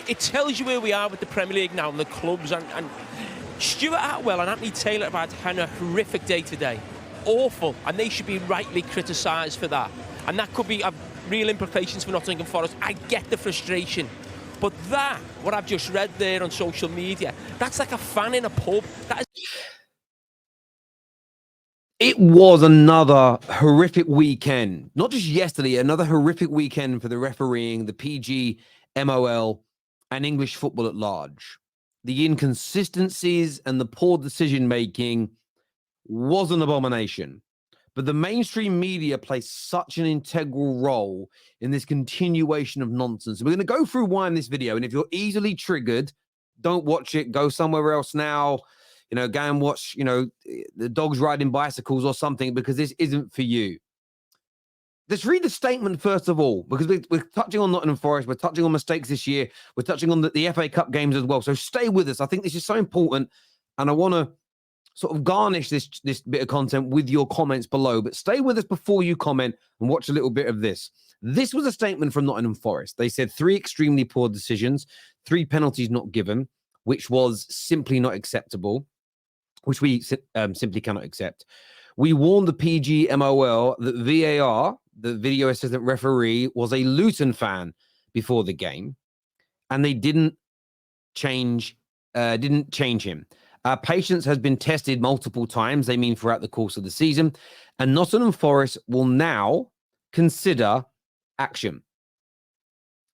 it tells you where we are with the Premier League now and the clubs. And Stuart Atwell and Anthony Taylor have had a horrific day today. Awful. And they should be rightly criticised for that. And that could be real implications for Nottingham Forest. I get the frustration. But what I've just read there on social media, that's like a fan in a pub. It was another horrific weekend. Not just yesterday, another horrific weekend for the refereeing, the PG, MOL, and English football at large. The inconsistencies and the poor decision-making was an abomination. But the mainstream media plays such an integral role in this continuation of nonsense. We're going to go through why in this video. And if you're easily triggered, don't watch it. Go somewhere else now. Go and watch, the dogs riding bicycles or something, because this isn't for you. Let's read the statement first of all, because we're touching on Nottingham Forest. We're touching on mistakes this year. We're touching on the FA Cup games as well. So stay with us. I think this is so important. And I want to sort of garnish this bit of content with your comments below, but stay with us before you comment and watch a little bit of this. This was a statement from Nottingham Forest. They said 3 extremely poor decisions, 3 penalties not given, which was simply not acceptable, which we simply cannot accept. We warned the PGMOL that VAR, the video assistant referee, was a Luton fan before the game, and they didn't change him. Our patience has been tested multiple times, they mean throughout the course of the season, and Nottingham Forest will now consider action.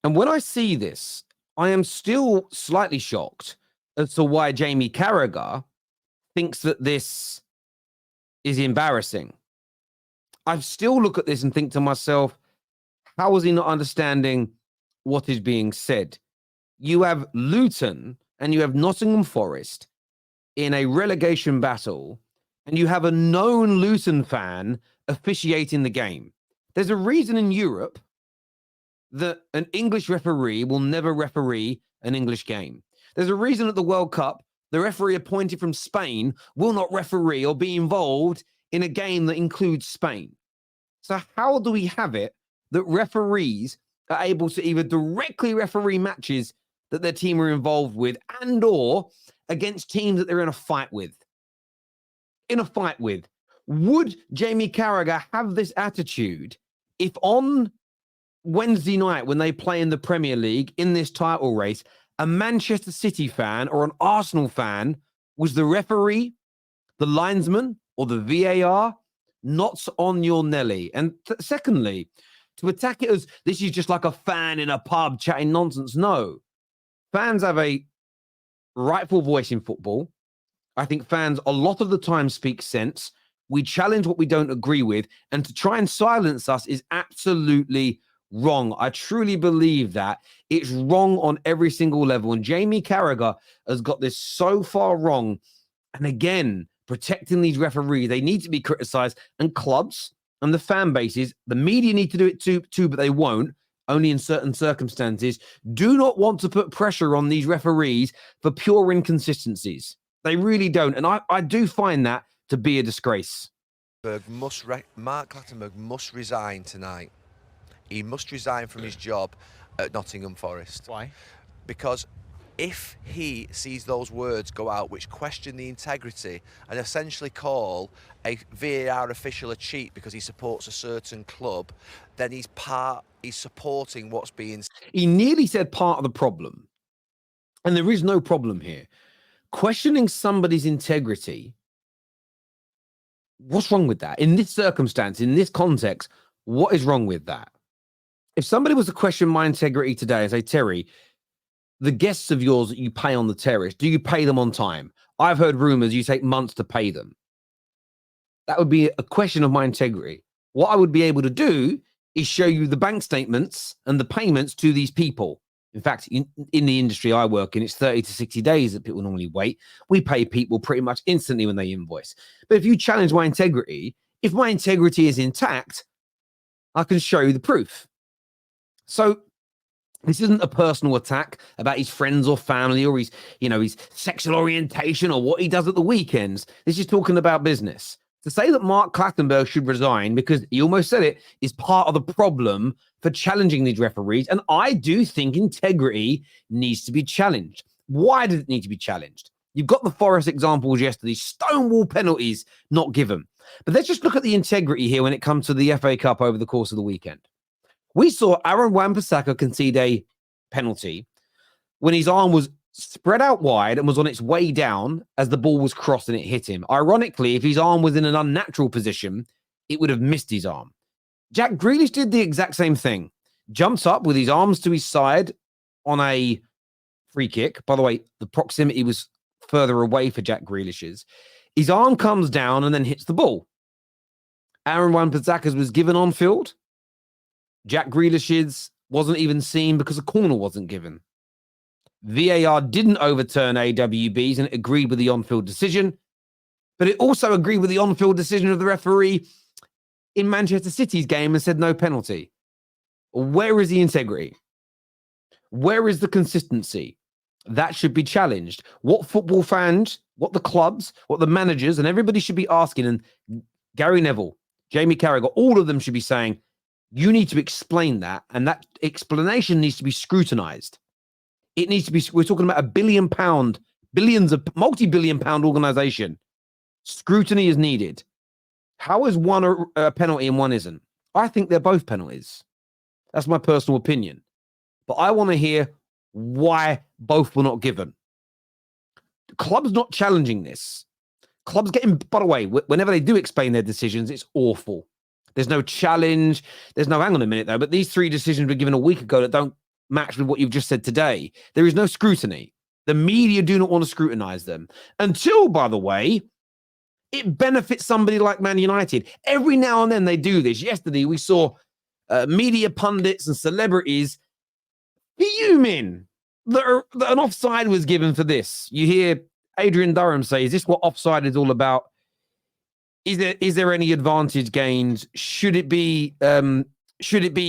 And when I see this, I am still slightly shocked as to why Jamie Carragher thinks that this is embarrassing. I still look at this and think to myself, how is he not understanding what is being said? You have Luton and you have Nottingham Forest in a relegation battle, and you have a known Luton fan officiating the game. There's a reason in Europe that an English referee will never referee an English game. There's a reason at the World Cup, the referee appointed from Spain will not referee or be involved in a game that includes Spain. So how do we have it that referees are able to either directly referee matches that their team are involved with and or against teams that they're in a fight with? Would Jamie Carragher have this attitude if on Wednesday night when they play in the Premier League in this title race, a Manchester City fan or an Arsenal fan was the referee, the linesman, or the VAR? Not on your Nelly. And secondly, to attack it as this is just like a fan in a pub chatting nonsense. No. Fans have a rightful voice in football. I think fans a lot of the time speak sense. We challenge what we don't agree with, and to try and silence us is absolutely wrong. I truly believe that it's wrong on every single level, and Jamie Carragher has got this so far wrong. And again, protecting these referees, they need to be criticized, and clubs and the fan bases, the media need to do it too, but they won't, only in certain circumstances, do not want to put pressure on these referees for pure inconsistencies. They really don't. And I do find that to be a disgrace. Mark Clattenburg must resign tonight. He must resign from his job at Nottingham Forest. Why? Because if he sees those words go out which question the integrity and essentially call a VAR official a cheat because he supports a certain club, then he's supporting what's being... He nearly said part of the problem. And there is no problem here. Questioning somebody's integrity, what's wrong with that? In this circumstance, in this context, what is wrong with that? If somebody was to question my integrity today and say, Terry, the guests of yours that you pay on the Terrace, do you pay them on time? I've heard rumors you take months to pay them. That would be a question of my integrity. What I would be able to do is show you the bank statements and the payments to these people. In fact, in the industry I work in, it's 30 to 60 days that people normally wait. We pay people pretty much instantly when they invoice. But if you challenge my integrity, if my integrity is intact, I can show you the proof. So this isn't a personal attack about his friends or family or his sexual orientation or what he does at the weekends. This is talking about business. To say that Mark Clattenburg should resign, because he almost said it, is part of the problem for challenging these referees. And I do think integrity needs to be challenged. Why does it need to be challenged? You've got the Forest examples yesterday, stonewall penalties not given. But let's just look at the integrity here when it comes to the FA Cup over the course of the weekend. We saw Aaron Wan-Bissaka concede a penalty when his arm was spread out wide and was on its way down as the ball was crossed and it hit him. Ironically, if his arm was in an unnatural position, it would have missed his arm. Jack Grealish did the exact same thing. Jumps up with his arms to his side on a free kick. By the way, the proximity was further away for Jack Grealish's. His arm comes down and then hits the ball. Aaron Wan-Bissaka's was given on field. Jack Grealish's wasn't even seen because a corner wasn't given. VAR didn't overturn AWB's and it agreed with the on-field decision, but it also agreed with the on-field decision of the referee in Manchester City's game and said no penalty. Where is the integrity? Where is the consistency? That should be challenged. What football fans, what the clubs, what the managers, and everybody should be asking, and Gary Neville, Jamie Carragher, all of them should be saying, you need to explain that, and that explanation needs to be scrutinized. It needs to be, we're talking about multi-billion pound organization. Scrutiny is needed. How is one a penalty and one isn't? I think they're both penalties. That's my personal opinion. But I want to hear why both were not given. The club's not challenging this. Clubs getting, by the way, whenever they do explain their decisions, it's awful. There's no challenge. There's no, hang on a minute though, but these 3 decisions were given a week ago that don't match with what you've just said today. There is no scrutiny. The media do not want to scrutinize them until, by the way, it benefits somebody like Man United. Every now and then they do this. Yesterday, we saw media pundits and celebrities fuming that an offside was given for this. You hear Adrian Durham say, is this what offside is all about? Is there any advantage gained? Should it be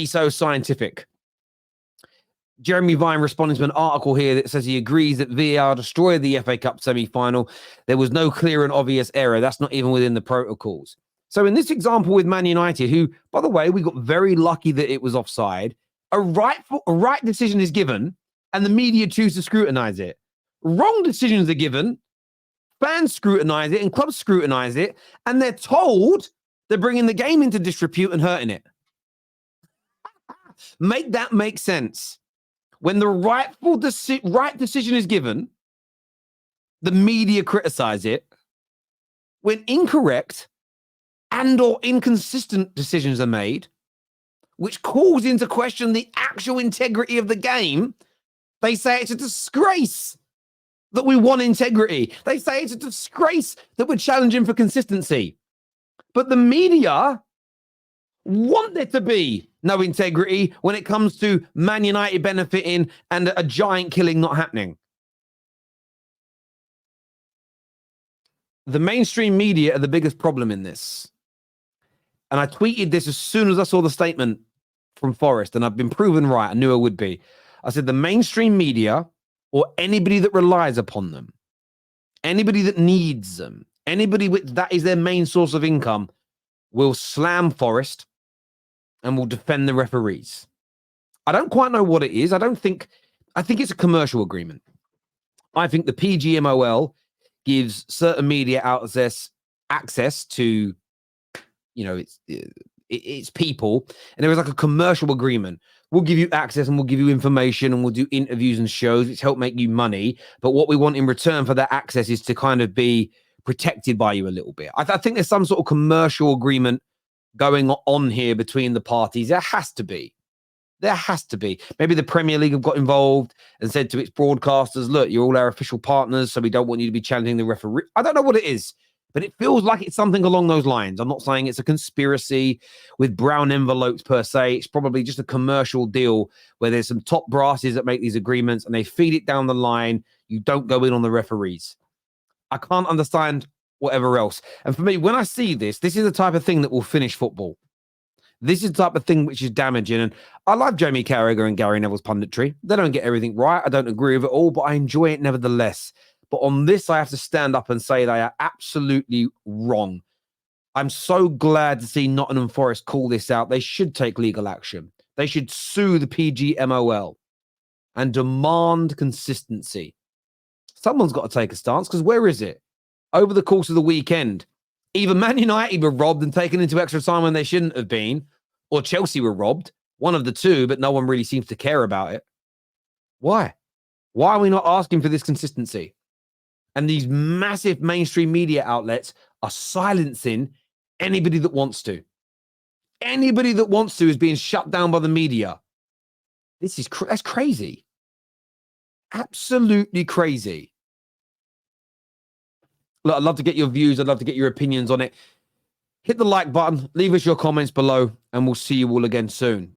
so scientific? Jeremy Vine responding to an article here that says he agrees that VAR destroyed the FA Cup semi-final. There was no clear and obvious error. That's not even within the protocols. So in this example with Man United, who, by the way, we got very lucky that it was offside, a right decision is given and the media choose to scrutinize it. Wrong decisions are given, fans scrutinize it and clubs scrutinize it, and they're told they're bringing the game into disrepute and hurting it. Make that make sense. When the right decision is given, the media criticize it. When incorrect and or inconsistent decisions are made, which calls into question the actual integrity of the game, they say it's a disgrace that we want integrity. They say it's a disgrace that we're challenging for consistency. But the media want there to be no integrity when it comes to Man United benefiting and a giant killing not happening. The mainstream media are the biggest problem in this. And I tweeted this as soon as I saw the statement from Forest, and I've been proven right. I knew I would be. I said the mainstream media, or anybody that relies upon them, anybody that needs them, anybody with that is their main source of income, will slam Forest and will defend the referees. I don't quite know what it is. I think it's a commercial agreement. I think the PGMOL gives certain media outlets access to, it's people, and there is like a commercial agreement. We'll give you access and we'll give you information and we'll do interviews and shows which help make you money. But what we want in return for that access is to kind of be protected by you a little bit. I think there's some sort of commercial agreement going on here between the parties. There has to be. Maybe the Premier League have got involved and said to its broadcasters, look, you're all our official partners, so we don't want you to be challenging the referee. I don't know what it is, but it feels like it's something along those lines. I'm not saying it's a conspiracy with brown envelopes per se. It's probably just a commercial deal where there's some top brasses that make these agreements and they feed it down the line. You don't go in on the referees. I can't understand whatever else. And for me, when I see this is the type of thing that will finish football. This is the type of thing which is damaging. And I love Jamie Carragher and Gary Neville's punditry. They don't get everything right. I don't agree with it all, but I enjoy it nevertheless. But on this, I have to stand up and say they are absolutely wrong. I'm so glad to see Nottingham Forest call this out. They should take legal action. They should sue the PGMOL and demand consistency. Someone's got to take a stance, because where is it? Over the course of the weekend, either Man United were robbed and taken into extra time when they shouldn't have been, or Chelsea were robbed. One of the two, but no one really seems to care about it. Why? Why are we not asking for this consistency? And these massive mainstream media outlets are silencing anybody that wants to. Anybody that wants to is being shut down by the media. That's crazy. Absolutely crazy. Look, I'd love to get your views. I'd love to get your opinions on it. Hit the like button, leave us your comments below, and we'll see you all again soon.